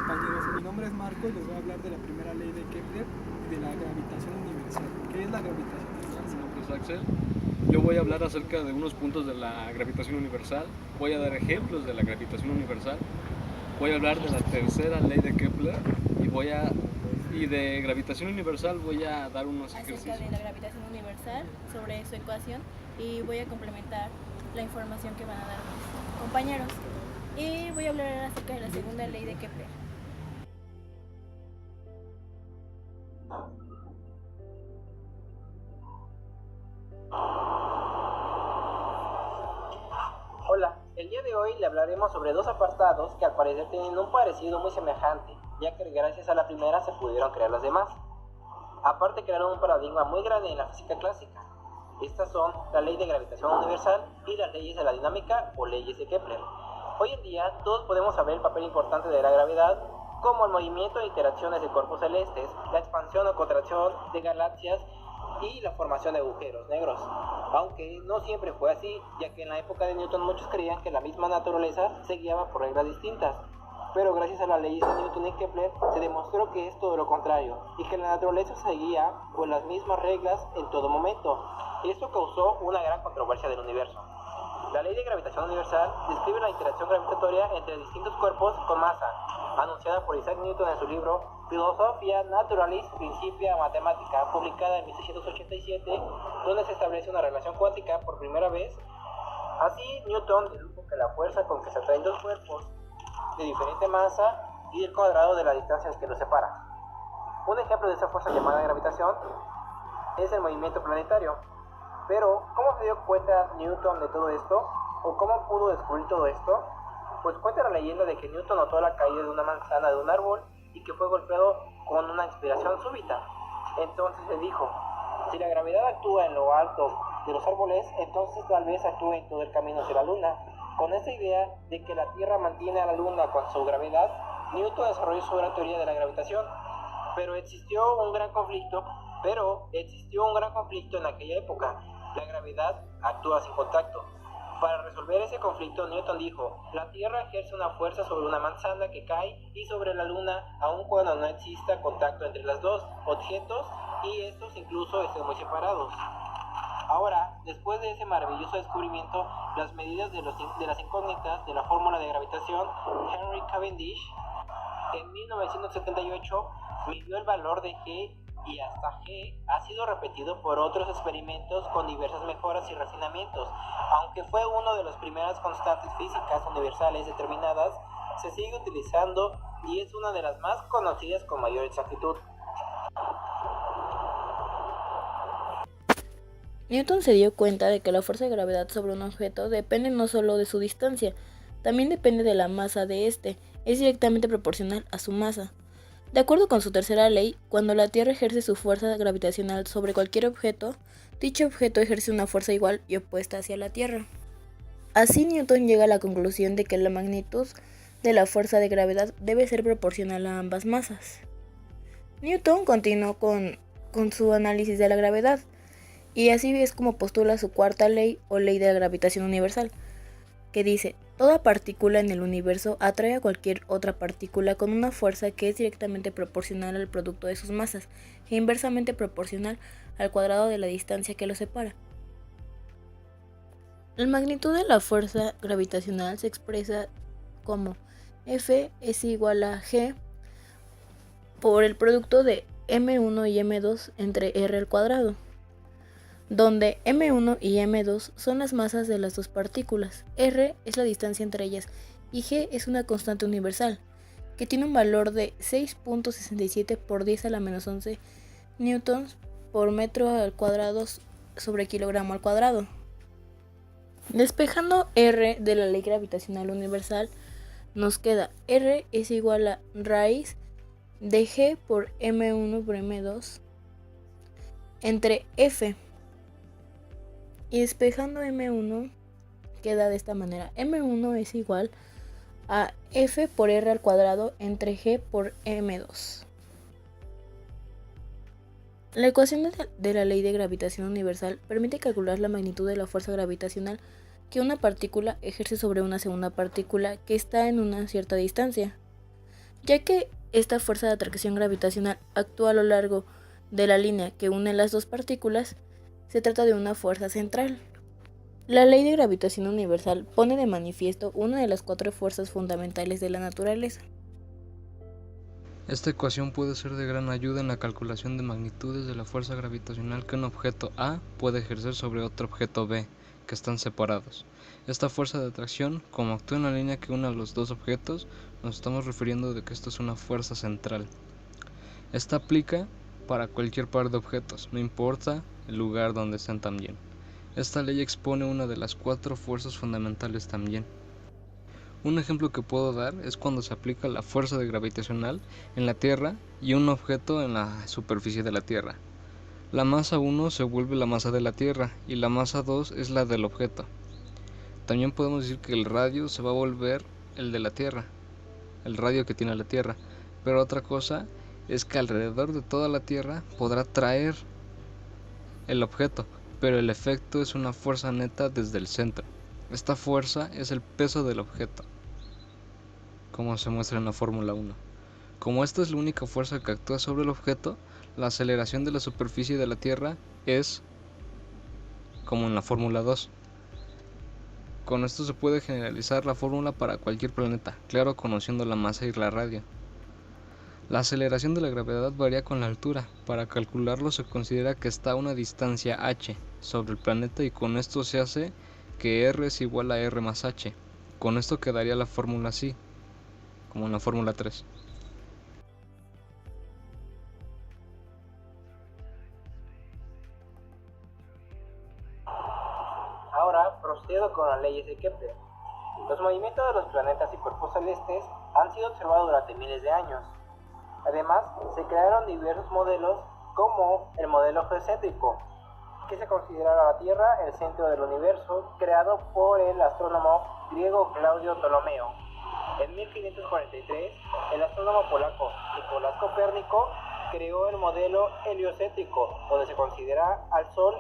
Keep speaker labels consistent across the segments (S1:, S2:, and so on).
S1: compañeros, mi nombre es Marco y les voy a hablar de la primera ley de Kepler y de la gravitación universal. ¿Qué es la gravitación universal?
S2: Mi nombre es Axel. Yo voy a hablar acerca de unos puntos de la gravitación universal, voy a dar ejemplos de la gravitación universal, voy a hablar de la tercera ley de Kepler y de gravitación universal voy a dar unos ejercicios.
S3: Acerca de la gravitación universal, sobre su ecuación, y voy a complementar la información que van a dar mis compañeros. Y voy a hablar acerca de la segunda ley de Kepler.
S4: Hola, el día de hoy le hablaremos sobre dos apartados que al parecer tienen un parecido muy semejante, ya que gracias a la primera se pudieron crear las demás. Aparte crearon un paradigma muy grande en la física clásica. Estas son la ley de gravitación universal y las leyes de la dinámica o leyes de Kepler. Hoy en día todos podemos saber el papel importante de la gravedad, como el movimiento e interacciones de cuerpos celestes, la expansión o contracción de galaxias y la formación de agujeros negros. Aunque no siempre fue así, ya que en la época de Newton muchos creían que la misma naturaleza se guiaba por reglas distintas. Pero gracias a las leyes de Newton y Kepler se demostró que es todo lo contrario y que la naturaleza se guía por las mismas reglas en todo momento. Esto causó una gran controversia del universo. La ley de gravitación universal describe la interacción gravitatoria entre distintos cuerpos con masa, anunciada por Isaac Newton en su libro Philosophia Naturalis Principia Mathematica, publicada en 1687, donde se establece una relación cuántica por primera vez. Así, Newton dedujo que la fuerza con que se atraen dos cuerpos de diferente masa y del cuadrado de las distancias que los separa. Un ejemplo de esta fuerza llamada gravitación es el movimiento planetario. Pero, ¿cómo se dio cuenta Newton de todo esto? ¿O cómo pudo descubrir todo esto? Pues cuenta la leyenda de que Newton notó la caída de una manzana de un árbol y que fue golpeado con una inspiración súbita. Entonces se dijo, si la gravedad actúa en lo alto de los árboles, entonces tal vez actúe en todo el camino hacia la luna. Con esta idea de que la Tierra mantiene a la luna con su gravedad, Newton desarrolló su gran teoría de la gravitación. Pero existió un gran conflicto en aquella época. La gravedad actúa sin contacto. Para resolver ese conflicto, Newton dijo, la Tierra ejerce una fuerza sobre una manzana que cae y sobre la Luna, aun cuando no exista contacto entre los dos objetos y estos incluso estén muy separados. Ahora, después de ese maravilloso descubrimiento, las medidas de las incógnitas de la fórmula de gravitación, Henry Cavendish, en 1978, midió el valor de G y hasta G ha sido repetido por otros experimentos con diversas mejoras y refinamientos. Aunque fue una de las primeras constantes físicas universales determinadas, se sigue utilizando y es una de las más conocidas con mayor exactitud.
S3: Newton se dio cuenta de que la fuerza de gravedad sobre un objeto depende no solo de su distancia, también depende de la masa de este, es directamente proporcional a su masa. De acuerdo con su tercera ley, cuando la Tierra ejerce su fuerza gravitacional sobre cualquier objeto, dicho objeto ejerce una fuerza igual y opuesta hacia la Tierra. Así Newton llega a la conclusión de que la magnitud de la fuerza de gravedad debe ser proporcional a ambas masas. Newton continuó con su análisis de la gravedad, y así es como postula su cuarta ley o ley de la gravitación universal, que dice, toda partícula en el universo atrae a cualquier otra partícula con una fuerza que es directamente proporcional al producto de sus masas e inversamente proporcional al cuadrado de la distancia que los separa. La magnitud de la fuerza gravitacional se expresa como F es igual a G por el producto de m1 y m2 entre r al cuadrado, donde m1 y m2 son las masas de las dos partículas, r es la distancia entre ellas y g es una constante universal, que tiene un valor de 6.67 por 10 a la menos 11 newtons por metro al cuadrado sobre kilogramo al cuadrado. Despejando r de la ley gravitacional universal, nos queda r es igual a raíz de g por m1 por m2 entre f. Y despejando m1 queda de esta manera, m1 es igual a f por r al cuadrado entre g por m2. La ecuación de la ley de gravitación universal permite calcular la magnitud de la fuerza gravitacional que una partícula ejerce sobre una segunda partícula que está en una cierta distancia. ya que esta fuerza de atracción gravitacional actúa a lo largo de la línea que une las dos partículas. Se trata de una fuerza central. La ley de gravitación universal pone de manifiesto una de las 4 fuerzas fundamentales de la naturaleza.
S5: Esta ecuación puede ser de gran ayuda en la calculación de magnitudes de la fuerza gravitacional que un objeto A puede ejercer sobre otro objeto B, que están separados. Esta fuerza de atracción, como actúa en la línea que une a los dos objetos, nos estamos refiriendo de que esto es una fuerza central. Esta aplica para cualquier par de objetos, no importa el lugar donde estén también. Esta ley expone una de las 4 fuerzas fundamentales también. Un ejemplo que puedo dar es cuando se aplica la fuerza gravitacional en la Tierra y un objeto en la superficie de la Tierra. La masa 1 se vuelve la masa de la Tierra y la masa 2 es la del objeto. También podemos decir que el radio se va a volver el de la Tierra, el radio que tiene la Tierra, pero otra cosa es que alrededor de toda la Tierra podrá traer el objeto, pero el efecto es una fuerza neta desde el centro. Esta fuerza es el peso del objeto, como se muestra en la Fórmula 1. Como esta es la única fuerza que actúa sobre el objeto, la aceleración de la superficie de la Tierra es como en la Fórmula 2. Con esto se puede generalizar la fórmula para cualquier planeta, claro, conociendo la masa y la radio. La aceleración de la gravedad varía con la altura. Para calcularlo se considera que está a una distancia h sobre el planeta y con esto se hace que r es igual a r más h. Con esto quedaría la fórmula así, como en la Fórmula 3.
S4: Ahora procedo con las leyes de Kepler. Los movimientos de los planetas y cuerpos celestes han sido observados durante miles de años. Además, se crearon diversos modelos como el modelo geocéntrico, que se considera a la Tierra el centro del universo, creado por el astrónomo griego Claudio Ptolomeo. En 1543, el astrónomo polaco Nicolás Copérnico creó el modelo heliocéntrico, donde se considera al Sol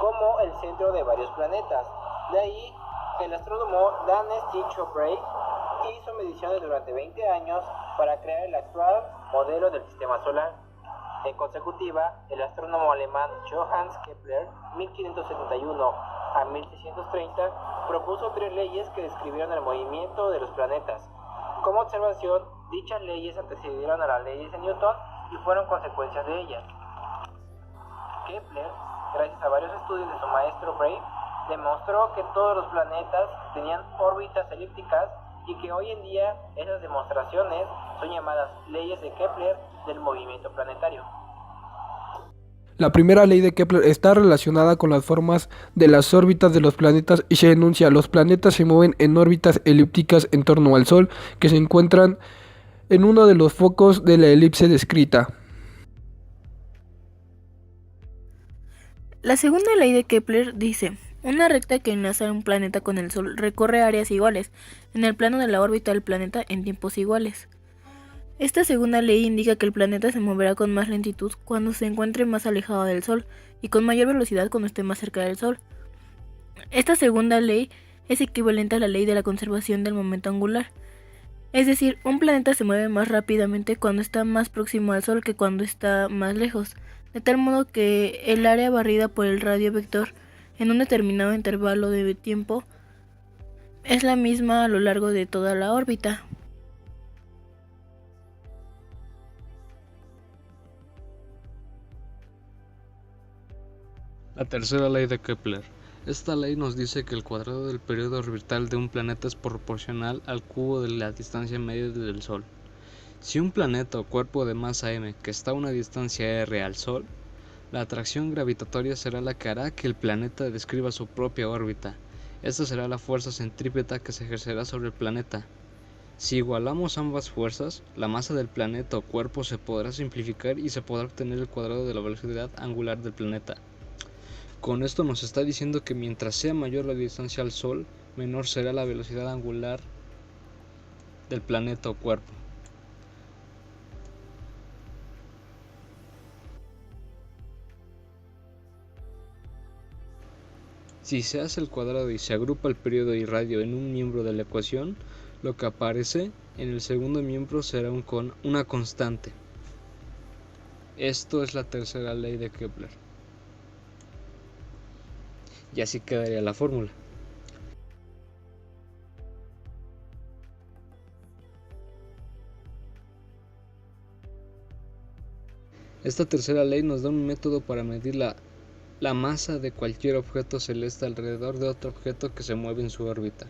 S4: como el centro de varios planetas. De ahí, el astrónomo Danes Tycho Brahe hizo mediciones durante 20 años para crear el actual modelo del sistema solar. En consecutiva, el astrónomo alemán Johannes Kepler, 1571 a 1630, propuso 3 leyes que describieron el movimiento de los planetas. Como observación, dichas leyes antecedieron a las leyes de Newton y fueron consecuencias de ellas. Kepler, gracias a varios estudios de su maestro Brahe, demostró que todos los planetas tenían órbitas elípticas y que hoy en día esas demostraciones son llamadas leyes de Kepler del movimiento planetario.
S1: La primera ley de Kepler está relacionada con las formas de las órbitas de los planetas y se enuncia: los planetas se mueven en órbitas elípticas en torno al Sol, que se encuentran en uno de los focos de la elipse descrita.
S3: La segunda ley de Kepler dice: una recta que enlaza un planeta con el Sol recorre áreas iguales en el plano de la órbita del planeta en tiempos iguales. Esta segunda ley indica que el planeta se moverá con más lentitud cuando se encuentre más alejado del Sol y con mayor velocidad cuando esté más cerca del Sol. Esta segunda ley es equivalente a la ley de la conservación del momento angular. Es decir, un planeta se mueve más rápidamente cuando está más próximo al Sol que cuando está más lejos, de tal modo que el área barrida por el radio vector en un determinado intervalo de tiempo es la misma a lo largo de toda la órbita.
S5: La tercera ley de Kepler. Esta ley nos dice que el cuadrado del periodo orbital de un planeta es proporcional al cubo de la distancia media del Sol. Si un planeta o cuerpo de masa m que está a una distancia r al Sol, la atracción gravitatoria será la que hará que el planeta describa su propia órbita. Esta será la fuerza centrípeta que se ejercerá sobre el planeta. Si igualamos ambas fuerzas, la masa del planeta o cuerpo se podrá simplificar y se podrá obtener el cuadrado de la velocidad angular del planeta. Con esto nos está diciendo que mientras sea mayor la distancia al Sol, menor será la velocidad angular del planeta o cuerpo. Si se hace el cuadrado y se agrupa el periodo y radio en un miembro de la ecuación, Lo que aparece en el segundo miembro será una constante. Esto es la tercera ley de Kepler. Y así quedaría la fórmula. Esta tercera ley nos da un método para medir la masa de cualquier objeto celeste alrededor de otro objeto que se mueve en su órbita.